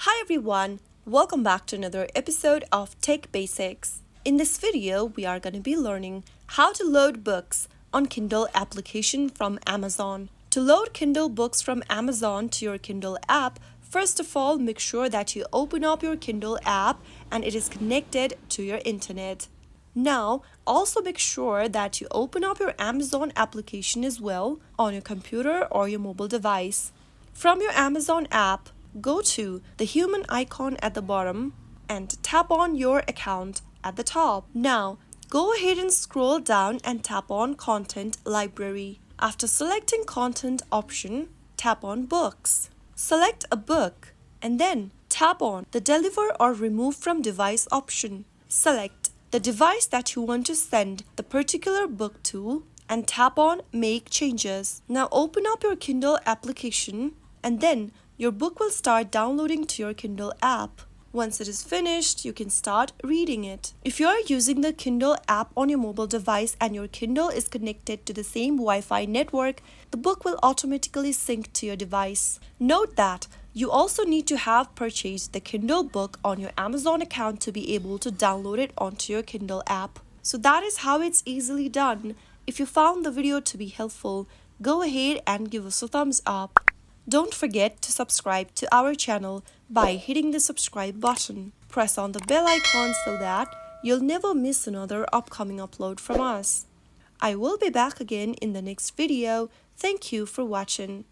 Hi everyone, welcome back to another episode of Tech Basics. In this video, we are going to be learning how to load books on Kindle application from Amazon. To load Kindle books from Amazon to your Kindle app, first of all, make sure that you open up your Kindle app and it is connected to your internet. Now, also make sure that you open up your Amazon application as well on your computer or your mobile device. From your Amazon app, go to the human icon at the bottom and tap on your account at the top. Now, go ahead and scroll down and tap on Content Library. After selecting Content option, tap on Books. Select a book and then tap on the Deliver or Remove from Device option. Select the device that you want to send the particular book to and tap on Make Changes. Now open up your Kindle application and then your book will start downloading to your Kindle app. Once it is finished, you can start reading it. If you are using the Kindle app on your mobile device and your Kindle is connected to the same Wi-Fi network, the book will automatically sync to your device. Note that you also need to have purchased the Kindle book on your Amazon account to be able to download it onto your Kindle app. So that is how it's easily done. If you found the video to be helpful, go ahead and give us a thumbs up. Don't forget to subscribe to our channel by hitting the subscribe button. Press on the bell icon so that you'll never miss another upcoming upload from us. I will be back again in the next video. Thank you for watching.